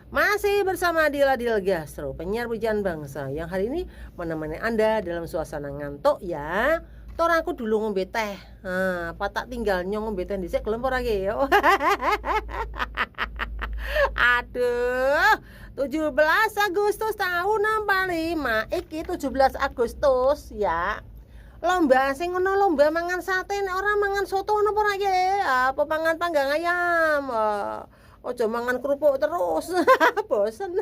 Masih bersama Adil Gastro, penyiar pujian bangsa yang hari ini menemani Anda dalam suasana ngantuk ya. Tor aku dulu ngombe teh. Patak tinggal nyong ngombe teh dhisik gelem ora ge. Aduh, 17 Agustus tahun 65. Iki 17 Agustus ya. Lomba sing ngono lomba mangan sate nek ora mangan soto ngono apa ora ge? Apa mangan panggang ayam? Ojo mangan kerupuk terus. Bosen.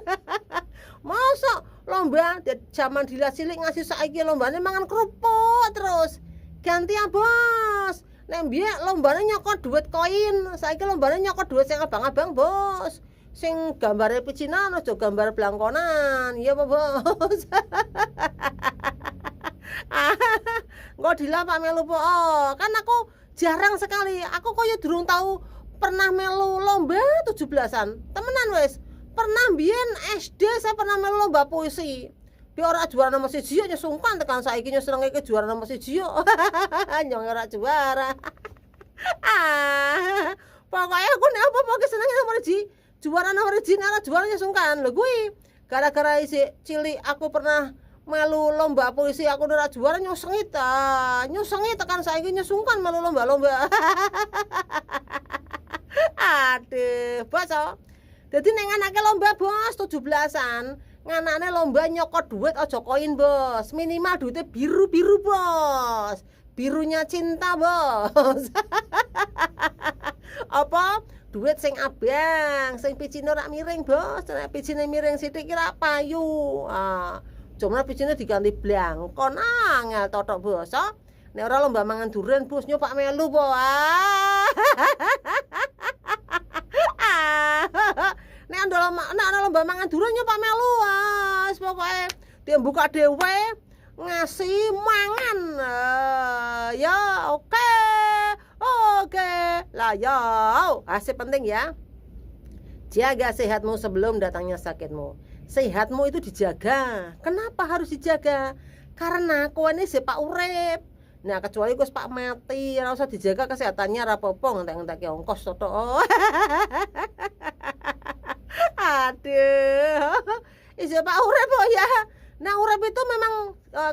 Masa lomba zaman dila cilik ngasih saiki lombane mangan kerupuk terus. Ganti ya, Bos. Nek mbiyen lombane nyokot duit koin, saiki lombane nyokot duit sing abang-abang, Bos. Sing gambare picinan aja gambar blangkonan. Iya apa, Bos? Engko dila Pak melu po. Kan aku jarang sekali. Aku koyo durung tahu pernah melu lomba 17-an. Temenan wis. Pernah mbiyen SD saya pernah melu lomba puisi. Bi ora juara nomor 1 yo sungkan tekan saiki senenge ke juara nomor 1 yo. Nyong ora juara. Pokoknya aku nek apa-apa senenge nomor 1. Juara nomor 1 ora juaranya sungkan. Lho kuwi gara-gara isih cilik aku pernah melu lomba puisi aku ora juara nyusengit tekan saiki nyusungkan melu lomba-lomba. Aduh, Bos. Dadi nek nganake lomba, Bos, 17-an, nganane lomba nyokot duit aja koin, Bos. Minimal duitnya biru-biru, Bos. Birunya cinta, Bos. Apa? Duit sing abang, sing picine ora miring, Bos. Nek picine miring sithik kira payu. Cuma picine diganti blangkon angel totok, Bos. Nek ora lomba mangan durian, Bos, nyopak melu, po. Nek ana lomba mangan durian nyopak melu, wis pokoke dia buka dhewe ngasih mangan. Ya oke. Lah ya, asik penting ya. Jaga sehatmu sebelum datangnya sakitmu. Sehatmu itu dijaga. Kenapa harus dijaga? Karena kowe ini sepak urip. Nah, kecuali kowe pak mati, ora usah dijaga kesehatannya ora apa-apa ngentek-ngentek ongkos to. Aduh. Sepak urip kok ya. Nah, urip itu memang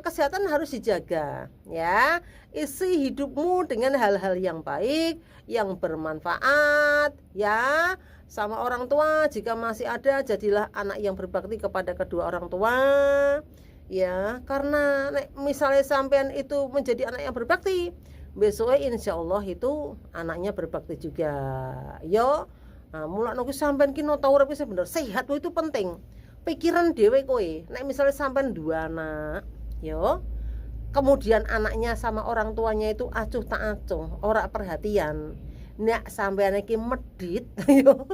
kesehatan harus dijaga ya. Isi hidupmu dengan hal-hal yang baik, yang bermanfaat ya. Sama orang tua jika masih ada, jadilah anak yang berbakti kepada kedua orang tua ya, karena misalnya sampean itu menjadi anak yang berbakti, besoknya insya Allah itu anaknya berbakti juga yo. Mulai nunggu sampean kino tahu urip bener sehat itu penting. Pikiran dewe kowe nek misalnya sampean dua anak yo, kemudian anaknya sama orang tuanya itu acuh tak acuh, ora perhatian, nek sampean iki medit yo.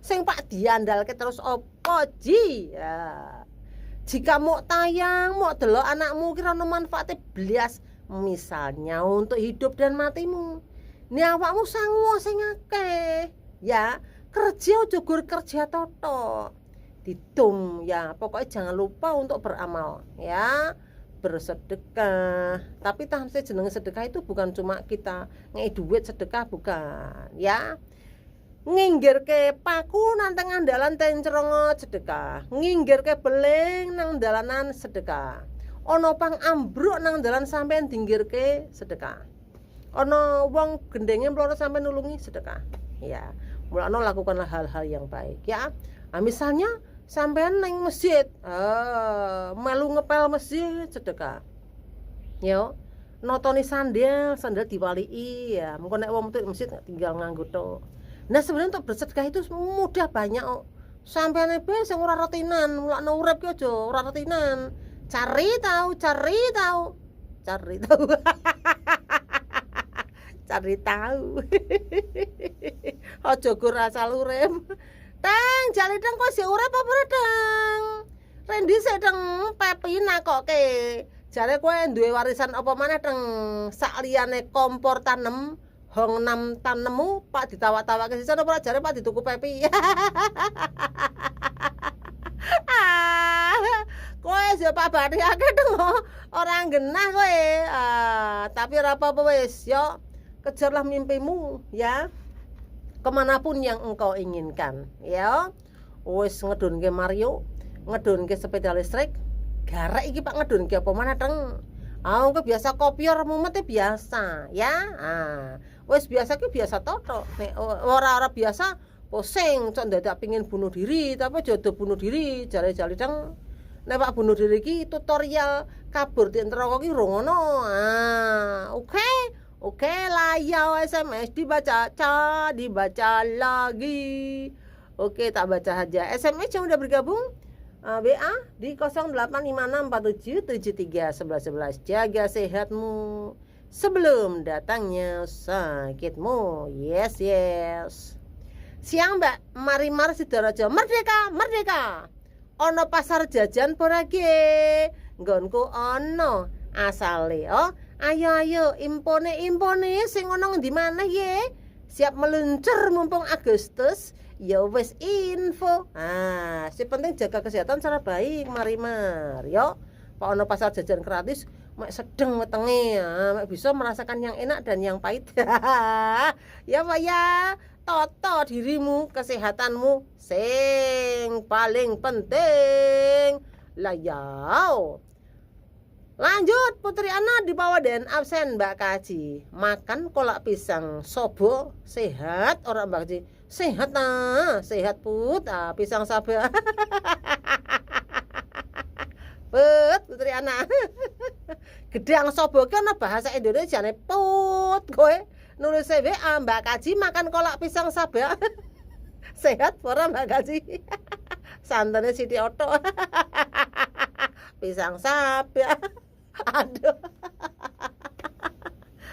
Sing pak diandalke terus opo ji ya. Jika mau tayang, mau delok anakmu kira ono manfaate blas, misalnya untuk hidup dan matimu. Nih awakmu sangu sing akeh ya, kerja aja gur kerja toto. Ditum ya, pokoknya jangan lupa untuk beramal ya. Bersedekah. Tapi tahan jenenge sedekah itu bukan cuma kita ngei duit sedekah, bukan ya. Nginggirke paku nang tengah dalan tencerongo sedekah, nginggirke beling nang dalanan sedekah, ono pang ambruk nang dalan sampean dinggirke sedekah, ono wong gendenge mloro sampean nulungi sedekah ya. Mulane lakukanlah hal-hal yang baik ya. Misalnya sampean nang masjid melu ngepel masjid sedekah yo. Notoni sandal diwalii ya, mengko nek wong metu masjid tinggal nganggo tok. Nah sebenarnya untuk bersedekah itu mudah banyak kok. Sampeyan ae sing ora retinan, mulakno urip ki aja ora retinan. Cari tahu. Cari tahu. Aja gur asal urip. Teng, jali teng kok sik urip apa ora, Teng? Rendi sik teng Pepi nakoke. Jare kowe duwe warisan apa maneh teng sakliyane kompor tanem. Hong nam tanemu Pak ditawa-tawake sisan apa jare Pak dituku Pepi. Kowe Pak Badi akeh dong ora genah kowe. Tapi ora apa-apa wis yo, kejarlah mimpimu ya. kemanapun yang engkau inginkan. Ya, wis ngedunke Mario, ngedunke sepeda listrik, garek iki Pak ngedunke apa maneh teng. Engko biasa kopior mumet biasa, ya. Wis biasa ki biasa toto. Nek ora biasa pusing, cok dadak pengin bunuh diri, tapi jodoh bunuh diri, jare-jare deng. Nek Pak bunuh diri ki tutorial kabur di neraka ki ora ngono. Oke lah ya, SMS dibaca lagi. Oke, tak baca aja. SMS yang udah bergabung WA di 085647731111. Jaga sehatmu sebelum datangnya sakitmu. Yes. Siang Mbak Marimar Sidoarjo. Merdeka. Ono pasar jajan porage. Nggonku ono asale. Ayo impone sing ono ngendi maneh ye. Siap meluncur mumpung Agustus. Ya wes info. Si penting jaga kesehatan secara baik Marimar. Yo, Pak ono pasar jajan gratis mek sedeng wetenge mek bisa merasakan yang enak dan yang pahit. Ya Pak ya. Toto dirimu, kesehatanmu sing paling penting. Lah yao. Lanjut Putri Ana di bawah dan absen Mbak Kaji. Makan kolak pisang sobo sehat orang Mbak Kaji. Sehat put pisang sabar. Putri Ana. Gedang sobo kan bahasa Indonesia nih put kowe. Nulis WA Mbak Kaji makan kolak pisang sabar. Sehat ora Mbak Kaji. Santannya Siti Oto. Pisang sabar. Aduh.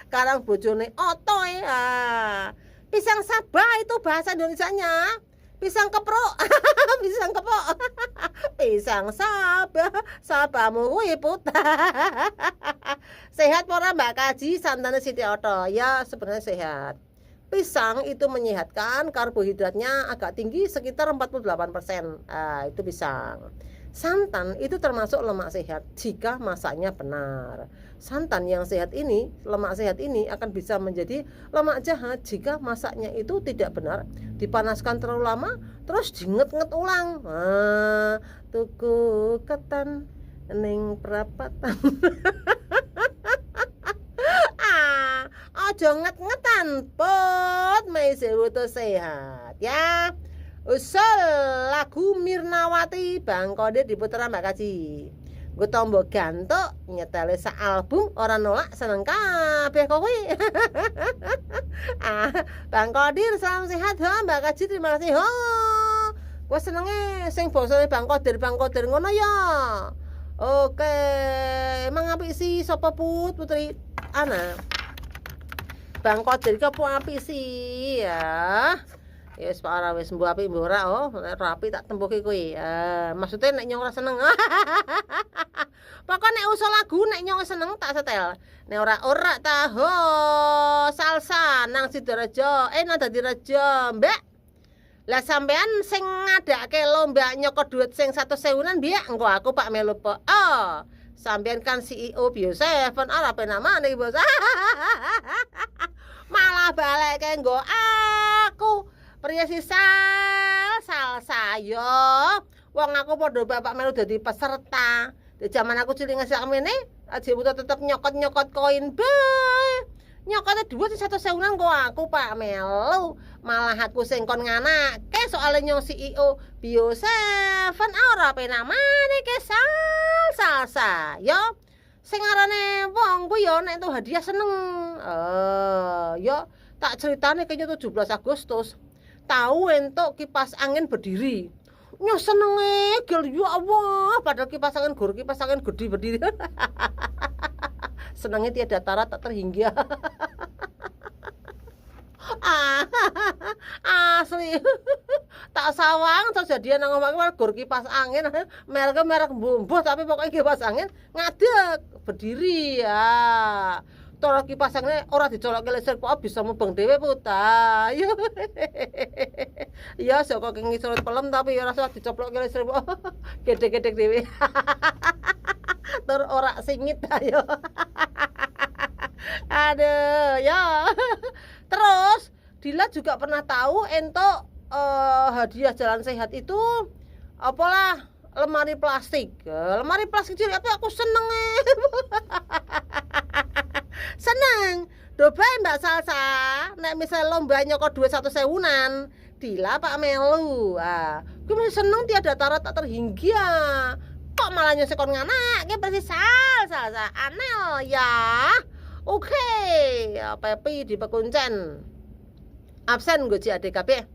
Karang bojone Oto ya. Pisang sabar itu bahasa Indonesianya. Pisang keprok. Pisang sabarmu kuwi put. Sehat ora Mbak Kaji santannya Siti Oto? Ya sebenarnya sehat. Pisang itu menyehatkan, karbohidratnya agak tinggi sekitar 48%. Itu pisang. Santan itu termasuk lemak sehat jika masaknya benar. Santan yang sehat ini, lemak sehat ini akan bisa menjadi lemak jahat jika masaknya itu tidak benar, dipanaskan terlalu lama, terus diinget-inget ulang. Tuku ketan ning perapatan. Ojo nget-ngetan pot mese wuto sehat ya. Usul lagu Mirnawati Bang Kodir diputer Mbak Kaji. Gue tombol gantuk nyetele sak album orang nolak seneng kabeh kowe. Bang Kodir salam sehat Mbak Kaji terima kasih gue senenge sing bosone Bang Kodir ngono ya. Oke, emang apik sih sapa Putri Ana? Bang Kodir ki apa apik sih ya? Ya wis parah wis mbuh apik mbuh ora rapi tak tembuki kuwi. Maksudnya nek nyong ora seneng. Pokok nek usul lagu nek nyong seneng tak setel. Nek ora tahu salsa nang Sidoarjo nang dadi rejo, Mbak. Lah sampean sing ngadake lomba nyokot duit sing 100.000-an biar engko aku Pak melu po. Sampean kan CEO Bio7 ora penamane bos. Malah balik nggo aku priya salsa yo. Wong aku padha bapak melu dadi peserta. Di zaman aku cilik ngasih kamene aja butuh tetep nyokot koin bae. Nyokotnya duit 100.000-an kok aku Pak melu. Malah aku sing kon nganake soalnya nyong CEO Bio7 ora penamane ke salsa yo. Sing arane wong ku yo nek entuk hadiah seneng. Yo tak ceritane kayaknya 17 Agustus tahu entuk kipas angin berdiri. Nyo senenge gel ya Allah, padahal kipas angin gede berdiri. Senengnya tiada tara tak terhingga. Asli. Tak sawang terus jadian nang omah gur kipas angin, merek mbuh tapi pokoknya kipas angin ngadeg berdiri ya. Tora kipas angin ora dicolokke listrik kok bisa mubeng dhewe puta. Ya saka ngisor pelem tapi ora usah dicoplokke listrik kok. Gede-gede dhewe. Tur ora singit ayo. Aduh, ya. Terus Dila juga pernah tahu entok hadiah jalan sehat itu apalah lemari plastik. Lemari plastik jadi apa aku seneng seneng. Doba Mbak Salsa, nek misal lomba nyokot 21.000-an, Dila Pak Melu. Ah, gue masih seneng tiada tara tak terhingga. Kok malah nyosekon nganak, ke persis Salsa. Anel ya. Oke, Pepi di Pekuncen. Absen gue CADKB.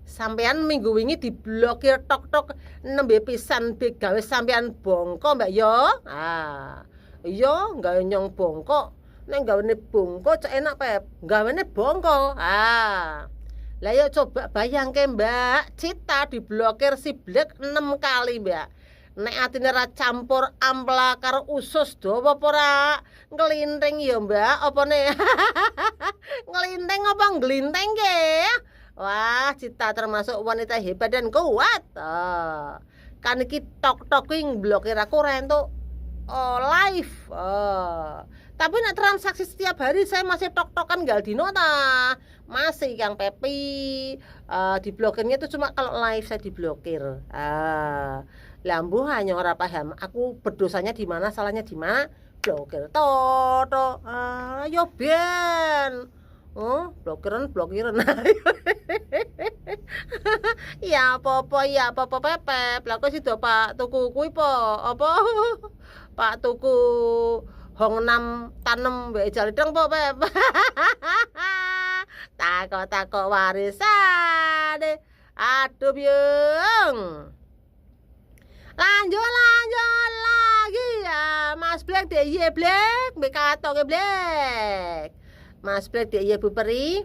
Sampean minggu wingi diblokir tok-tok nembe pisan begawe sampean bongko Mbak yo. Ah. Iya, gawe nyong bongko. Nek gawene bongko cek enak Pep. Gawene bongko. Ah. Lah yuk coba bayangke Mbak, Cita diblokir si Black 6 kali Mbak. Nek atine ra campur ampla karo usus dawa apa ora? Nglinteng ya Mbak, apa ne? Nglinteng apa nglinteng ge? Wah, Cita termasuk wanita hebat dan kuat. Kan iki tok-tok kuwi blokir aku ora entuk live. Tapi nek transaksi setiap hari saya masih tok-tokan Galdino ta. Masih Kang Pepi. Diblokirnya itu cuma kalau live saya diblokir. Lambu hanya ora paham. Aku berdosanya di mana, salahnya di mana? Blokir. Yo ben. Blokiran. Ya apa-apa Pepep. Lah kok sida Pak tuku kuwi po apa? Pak tuku Hong Nam tanem mbek jalidang po Pep. Takok warisan. Aduh byung. Lanjut lagi ya Mas Black DIY Black bekatoke Black. Mas Black DIY Bu Peri.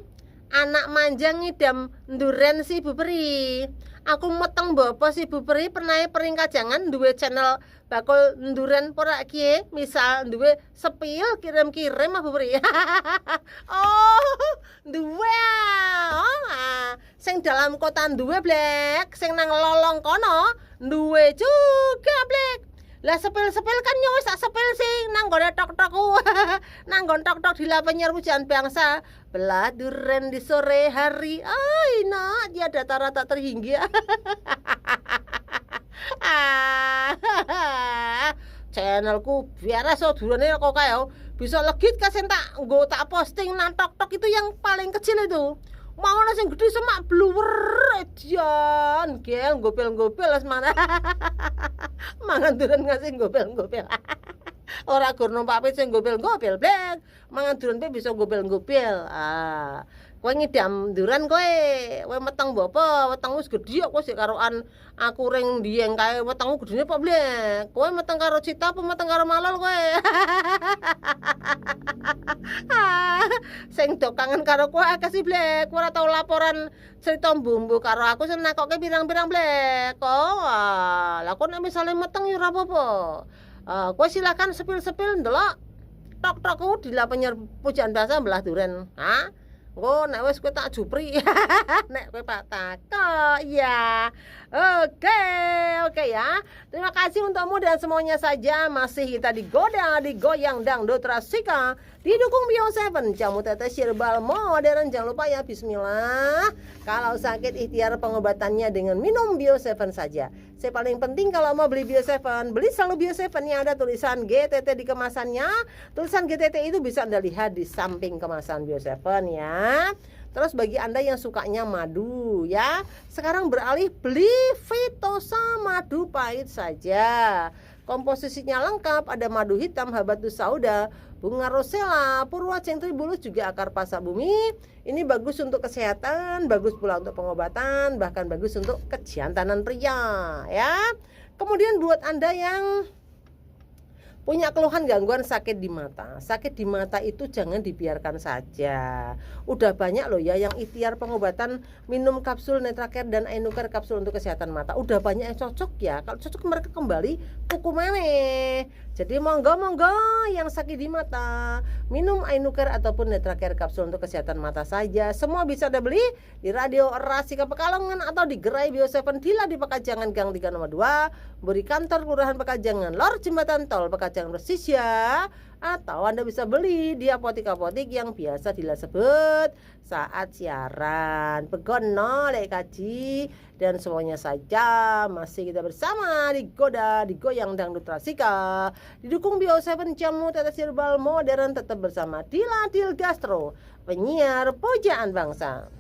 Anak manjang ngidam nduren si Bu Peri. Aku meteng bopo si Bu Peri pernah peringkat jangan duwe channel bakul nduren pora kie. Misal duwe sepil kirim-kirim Bu Peri. Duwe. Sing dalam kota duwe Black, sing nang lolong kono duwe juga Black. Lah sepil-sepil kan yo wis sak sepil sing nang gone tok-tokku. Nang nggon tok-tok di penyiar pujian bangsa. Belah duren di sore hari. Ai nak dia datara tak terhingga. Channelku biara so durane kok kae bisa legit kasen tak nggo tak posting nang tok-tok itu yang paling kecil itu. Mau ana sing gede semak bluwer edian, gel gopel-gopel as mana. Mangan duren ngasih gopel-gopel. Ora gur numpak pit sing gopel-gopel, Blek. Mangan duren pe bisa gopel-gopel. Kowe ngidam duren kowe meteng bopo, wetengmu wis gedhi kok sik karoan aku ring ndiyeng kae wetengmu gedene apa Blek. Kowe meteng karo Cita apa meteng karo Malol kowe? Sing do kangen karo kowe akeh sih Blek. Ora tau laporan cerita bumbu karo aku sing nakoke pirang-pirang Blek. Lah kok nek misale meteng ya ora apa-apa. Kowe silakan sepil-sepil ndelok tok-tokku di penyiar pujian bahasa belah duren. Nek wis kowe tak jupri. Nek kowe Pak Tako ya. Oke ya. Terima kasih untukmu dan semuanya saja. Masih kita digoda, digoyang dangdut rasika. Didukung Bio7 jamu tetes herbal modern. Jangan lupa ya bismillah. Kalau sakit ikhtiar pengobatannya dengan minum Bio7 saja. Saya paling penting kalau mau beli Bio7, beli selalu Bio7 yang ada tulisan GTT di kemasannya. Tulisan GTT itu bisa Anda lihat di samping kemasan Bio7 ya. Terus bagi Anda yang sukanya madu ya, sekarang beralih beli Vitosa madu pahit saja. Komposisinya lengkap, ada madu hitam, habatus sauda, bunga rosella, purwa centribulus, juga akar pasak bumi. Ini bagus untuk kesehatan, bagus pula untuk pengobatan, bahkan bagus untuk kejantanan pria ya. Kemudian buat Anda yang punya keluhan gangguan sakit di mata. Sakit di mata itu jangan dibiarkan saja. Udah banyak loh ya yang ikhtiar pengobatan minum kapsul Netracare dan Ainucare kapsul untuk kesehatan mata. Udah banyak yang cocok ya. Kalau cocok mereka kembali tuku maneh. Jadi monggo yang sakit di mata, minum Ainucare ataupun Netracare kapsul untuk kesehatan mata saja. Semua bisa Anda beli di Radio Rasika Pekalongan atau di gerai Bio7 Dila di Pekajangan Gang 3 nomor 2, beri kantor Kelurahan Pekajangan, Lor Jembatan Tol Pekajangan jangan persis ya. Atau Anda bisa beli di apotik-apotik yang biasa disebut saat siaran. Begono lek kaji dan semuanya saja masih kita bersama di Goda, di Goyang Dangdut Rasika. Didukung Bio7 Jamu Tetes Herbal Modern, tetap bersama Diladil Gastro, penyiar pujaan bangsa.